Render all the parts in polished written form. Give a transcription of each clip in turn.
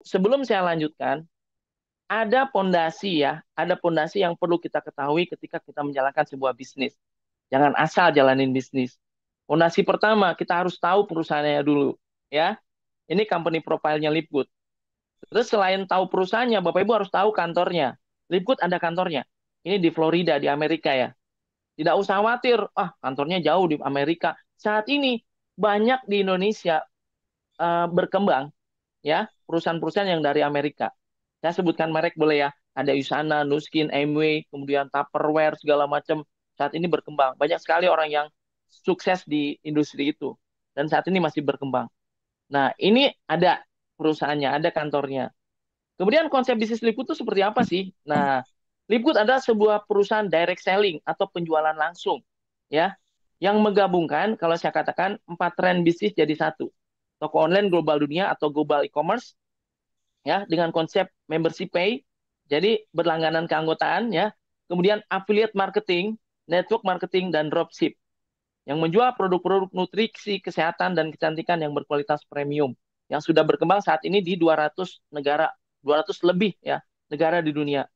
sebelum saya lanjutkan, ada pondasi ya, ada pondasi yang perlu kita ketahui ketika kita menjalankan sebuah bisnis. Jangan asal jalanin bisnis. Pondasi pertama, kita harus tahu perusahaannya dulu, ya. Ini company profile-nya Lipgood. Terus selain tahu perusahaannya, Bapak Ibu harus tahu kantornya. Lipgood ada kantornya. Ini di Florida, di Amerika ya. Tidak usah khawatir, kantornya jauh di Amerika. Saat ini banyak di Indonesia berkembang ya, perusahaan-perusahaan yang dari Amerika. Saya sebutkan merek boleh ya. Ada Usana, Nuskin, Amway, kemudian Tupperware, segala macam. Saat ini berkembang. Banyak sekali orang yang sukses di industri itu. Dan saat ini masih berkembang. Nah, ini ada perusahaannya, ada kantornya. Kemudian konsep bisnis Lipgood itu seperti apa sih? Nah, Lipgood adalah sebuah perusahaan direct selling atau penjualan langsung, ya, yang menggabungkan, kalau saya katakan, 4 tren bisnis jadi satu. Toko online global dunia atau global e-commerce, ya, dengan konsep membership pay, jadi berlangganan keanggotaan, ya. Kemudian affiliate marketing, network marketing, dan dropship, yang menjual produk-produk nutrisi, kesehatan, dan kecantikan yang berkualitas premium, yang sudah berkembang saat ini di 200 negara, 200 lebih ya negara di dunia.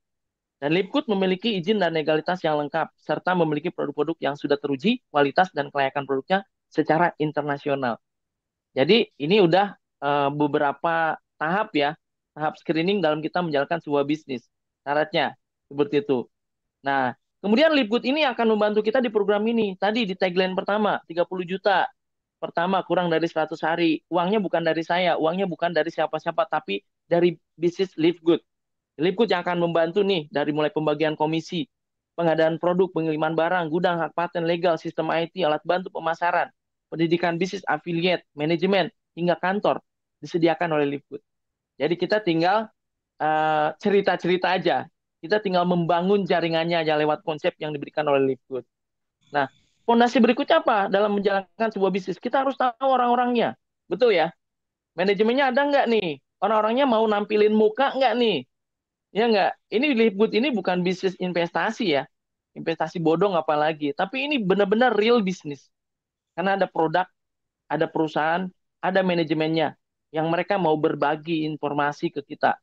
Dan Lipgood memiliki izin dan legalitas yang lengkap, serta memiliki produk-produk yang sudah teruji, kualitas dan kelayakan produknya secara internasional. Jadi ini udah beberapa tahap ya, tahap screening dalam kita menjalankan sebuah bisnis. Syaratnya seperti itu. Nah, kemudian Lipgood ini akan membantu kita di program ini. Tadi di tagline pertama, 30 juta. Pertama, kurang dari 100 hari. Uangnya bukan dari saya, uangnya bukan dari siapa-siapa, tapi dari bisnis Lipgood. Lipgood yang akan membantu nih, dari mulai pembagian komisi, pengadaan produk, pengiriman barang, gudang, hak paten, legal, sistem IT, alat bantu pemasaran, pendidikan bisnis, affiliate, manajemen, hingga kantor, disediakan oleh Lipgood. Jadi kita tinggal cerita-cerita aja. Kita tinggal membangun jaringannya aja lewat konsep yang diberikan oleh Lipgood. Nah, fondasi berikutnya apa dalam menjalankan sebuah bisnis? Kita harus tahu orang-orangnya. Betul ya? Manajemennya ada nggak nih? Orang-orangnya mau nampilin muka nggak nih? Ya nggak? Ini Lipgood ini bukan bisnis investasi ya. Investasi bodong apalagi. Tapi ini benar-benar real bisnis. Karena ada produk, ada perusahaan, ada manajemennya. Yang mereka mau berbagi informasi ke kita.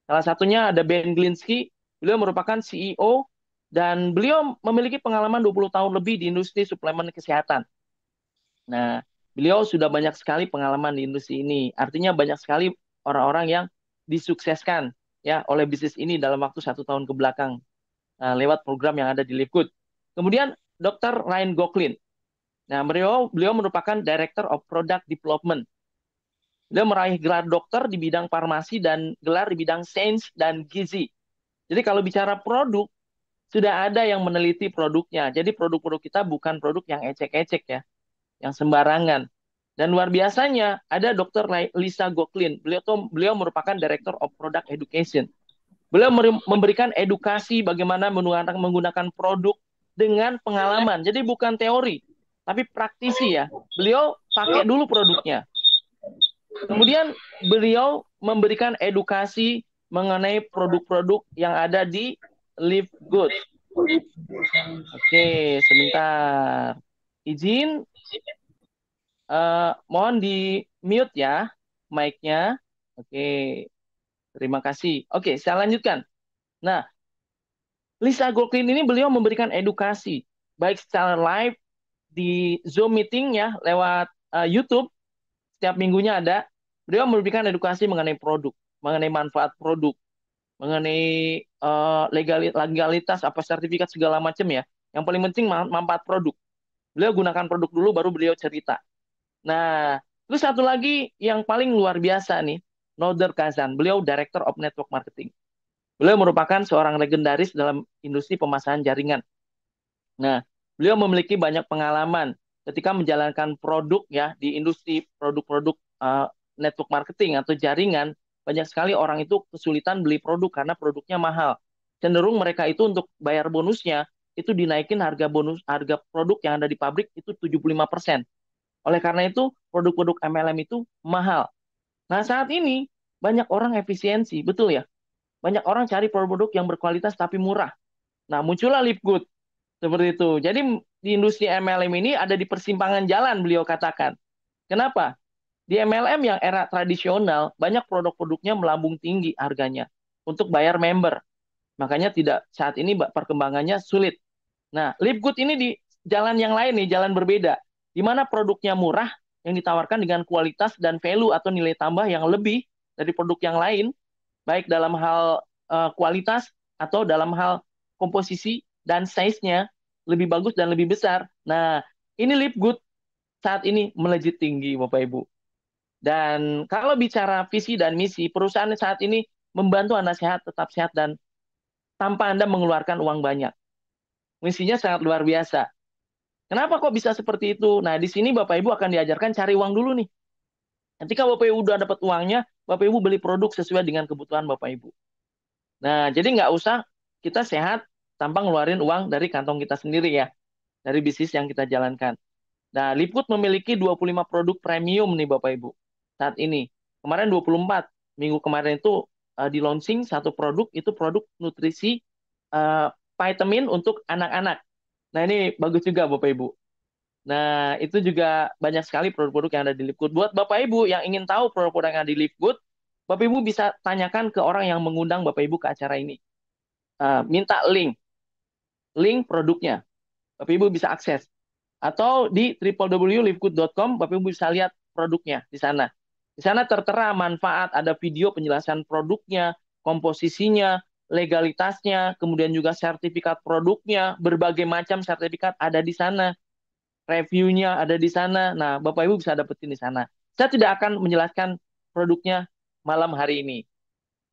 Salah satunya ada Ben Glinsky, beliau merupakan CEO dan beliau memiliki pengalaman 20 tahun lebih di industri suplemen kesehatan. Nah, beliau sudah banyak sekali pengalaman di industri ini. Artinya banyak sekali orang-orang yang disukseskan ya oleh bisnis ini dalam waktu 1 tahun ke belakang lewat program yang ada di Lipgood. Kemudian Dr. Ryan Gocklin. Nah, beliau beliau merupakan Director of Product Development. Beliau meraih gelar dokter di bidang farmasi dan gelar di bidang sains dan gizi. Jadi kalau bicara produk, sudah ada yang meneliti produknya. Jadi produk-produk kita bukan produk yang ecek-ecek ya, yang sembarangan. Dan luar biasanya ada Dr. Lisa Gocklin. Beliau merupakan Director of Product Education. Beliau memberikan edukasi bagaimana menggunakan produk dengan pengalaman. Jadi bukan teori, tapi praktisi ya. Beliau pakai dulu produknya. Kemudian beliau memberikan edukasi mengenai produk-produk yang ada di Live Good. Oke, sebentar. Izin, mohon di mute ya, mic-nya. Oke, terima kasih. Oke, saya lanjutkan. Nah, Lisa Gocklin ini beliau memberikan edukasi, baik secara live di Zoom meeting ya, lewat YouTube, setiap minggunya ada. Beliau memberikan edukasi mengenai produk, mengenai manfaat produk, mengenai legalitas, apa sertifikat segala macam ya. Yang paling penting manfaat produk. Beliau gunakan produk dulu, baru beliau cerita. Nah, terus satu lagi yang paling luar biasa nih, Noder Kazan. Beliau Director of Network Marketing. Beliau merupakan seorang legendaris dalam industri pemasaran jaringan. Nah, beliau memiliki banyak pengalaman ketika menjalankan produk ya di industri produk-produk network marketing atau jaringan. Banyak sekali orang itu kesulitan beli produk karena produknya mahal. Cenderung mereka itu untuk bayar bonusnya itu dinaikin harga produk yang ada di pabrik itu 75%. Oleh karena itu, produk-produk MLM itu mahal. Nah, saat ini banyak orang efisiensi, betul ya? Banyak orang cari produk-produk yang berkualitas tapi murah. Nah, muncullah Lipgood. Seperti itu. Jadi di industri MLM ini ada di persimpangan jalan beliau katakan. Kenapa? Di MLM yang era tradisional, banyak produk-produknya melambung tinggi harganya untuk bayar member. Makanya tidak saat ini perkembangannya sulit. Nah, Lipgood ini di jalan yang lain nih, jalan berbeda. Di mana produknya murah yang ditawarkan dengan kualitas dan value atau nilai tambah yang lebih dari produk yang lain, baik dalam hal kualitas atau dalam hal komposisi dan size-nya lebih bagus dan lebih besar. Nah, ini Lipgood saat ini melejit tinggi, Bapak Ibu. Dan kalau bicara visi dan misi, perusahaan saat ini membantu Anda sehat, tetap sehat, dan tanpa Anda mengeluarkan uang banyak. Misinya sangat luar biasa. Kenapa kok bisa seperti itu? Nah, di sini Bapak Ibu akan diajarkan cari uang dulu nih. Ketika Bapak Ibu udah dapat uangnya, Bapak Ibu beli produk sesuai dengan kebutuhan Bapak Ibu. Nah, jadi nggak usah kita sehat tanpa ngeluarin uang dari kantong kita sendiri ya, dari bisnis yang kita jalankan. Nah, Liput memiliki 25 produk premium nih Bapak Ibu saat ini. Kemarin 24, minggu kemarin itu di launching satu produk, itu produk nutrisi uh, vitamin untuk anak-anak. Nah, ini bagus juga Bapak Ibu. Nah, itu juga banyak sekali produk-produk yang ada di Lipgood. Buat Bapak Ibu yang ingin tahu produk-produk yang ada di Lipgood, Bapak Ibu bisa tanyakan ke orang yang mengundang Bapak Ibu ke acara ini. Minta link produknya. Bapak Ibu bisa akses. Atau di www.lipgood.com, Bapak Ibu bisa lihat produknya di sana. Di sana tertera manfaat, ada video penjelasan produknya, komposisinya, legalitasnya, kemudian juga sertifikat produknya, berbagai macam sertifikat ada di sana, reviewnya ada di sana. Nah, Bapak Ibu bisa dapetin di sana. Saya tidak akan menjelaskan produknya malam hari ini.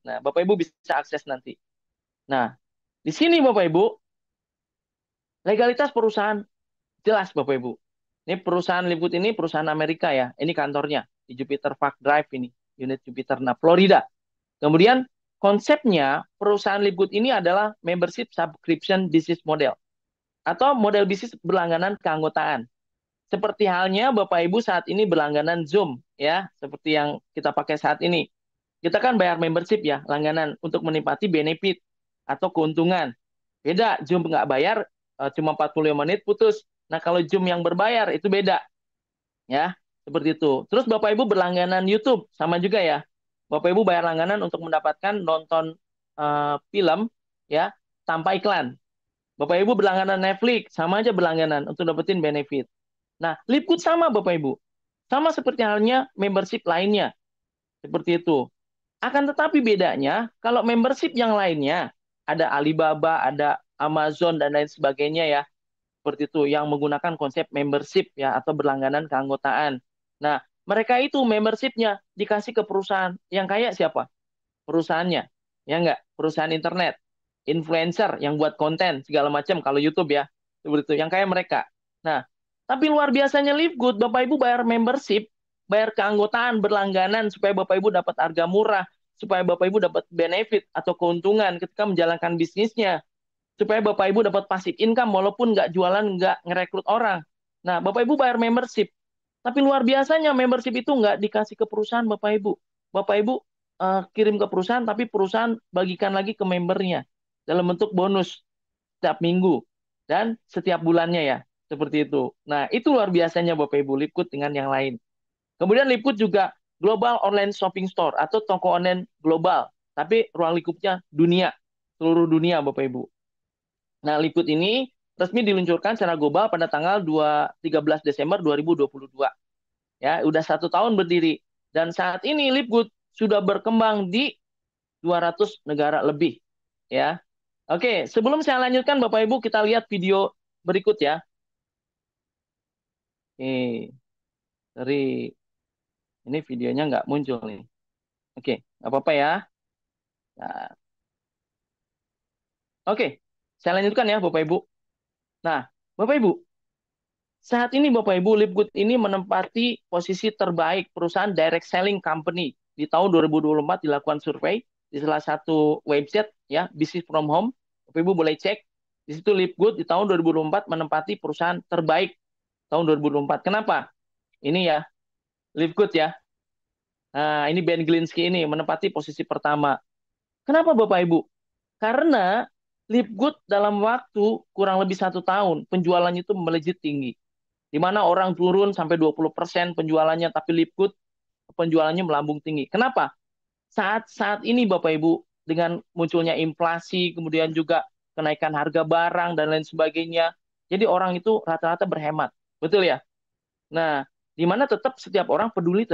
Nah, Bapak Ibu bisa akses nanti. Nah, di sini Bapak Ibu, legalitas perusahaan jelas Bapak Ibu. Ini perusahaan Liput ini perusahaan Amerika ya. Ini kantornya di Jupiter Park Drive ini, unit Jupiter, nah Florida. Kemudian konsepnya perusahaan Liput ini adalah membership subscription business model atau model bisnis berlangganan keanggotaan. Seperti halnya Bapak Ibu saat ini berlangganan Zoom ya, seperti yang kita pakai saat ini. Kita kan bayar membership ya, langganan untuk menikmati benefit atau keuntungan. Beda, Zoom nggak bayar, cuma 45 menit putus. Nah, kalau Zoom yang berbayar itu beda ya, seperti itu. Terus Bapak Ibu berlangganan YouTube sama juga ya. Bapak Ibu bayar langganan untuk mendapatkan nonton film ya tanpa iklan. Bapak Ibu berlangganan Netflix sama aja berlangganan untuk dapetin benefit. Nah, Lipkut sama Bapak Ibu. Sama seperti halnya membership lainnya. Seperti itu. Akan tetapi bedanya, kalau membership yang lainnya, ada Alibaba, ada Amazon, dan lain sebagainya ya. Seperti itu, yang menggunakan konsep membership ya, atau berlangganan keanggotaan. Nah, mereka itu membershipnya dikasih ke perusahaan. Yang kaya siapa? Perusahaannya. Ya enggak? Perusahaan internet. Influencer yang buat konten, segala macam. Kalau YouTube ya. Seperti itu. Yang kaya mereka. Nah, tapi luar biasanya Livegood, Bapak Ibu bayar membership, bayar keanggotaan, berlangganan, supaya Bapak Ibu dapat harga murah, supaya Bapak Ibu dapat benefit atau keuntungan ketika menjalankan bisnisnya, supaya Bapak Ibu dapat passive income walaupun nggak jualan, nggak ngerekrut orang. Nah, Bapak Ibu bayar membership. Tapi luar biasanya membership itu nggak dikasih ke perusahaan Bapak Ibu. Bapak Ibu kirim ke perusahaan, tapi perusahaan bagikan lagi ke membernya dalam bentuk bonus setiap minggu dan setiap bulannya ya. Seperti itu. Nah, itu luar biasanya Bapak Ibu Lipkut dengan yang lain. Kemudian Lipkut juga global online shopping store atau toko online global. Tapi ruang lingkupnya dunia, seluruh dunia Bapak Ibu. Nah, Lipkut ini resmi diluncurkan secara global pada tanggal 13 Desember 2022. Ya, udah 1 tahun berdiri. Dan saat ini Lipkut sudah berkembang di 200 negara lebih. Ya, oke. Sebelum saya lanjutkan, Bapak Ibu, kita lihat video berikut ya. Dari ini videonya nggak muncul nih. Oke, nggak apa-apa ya. Nah, oke, saya lanjutkan ya, Bapak Ibu. Nah, Bapak Ibu, saat ini Bapak Ibu, Lipgood ini menempati posisi terbaik perusahaan direct selling company. Di tahun 2024 dilakukan survei di salah satu website ya, Business from Home. Bapak Ibu boleh cek. Di situ Lipgood di tahun 2024 menempati perusahaan terbaik tahun 2024. Kenapa? Ini ya, Lipgood ya. Nah, ini Ben Glinsky ini menempati posisi pertama. Kenapa Bapak Ibu? Karena Lipgood dalam waktu kurang lebih 1 tahun, penjualannya itu melejit tinggi. Di mana orang turun sampai 20% penjualannya, tapi Lipgood penjualannya melambung tinggi. Kenapa? Saat saat ini Bapak Ibu dengan munculnya inflasi, kemudian juga kenaikan harga barang dan lain sebagainya, jadi orang itu rata-rata berhemat, betul ya? Nah, di mana tetap setiap orang peduli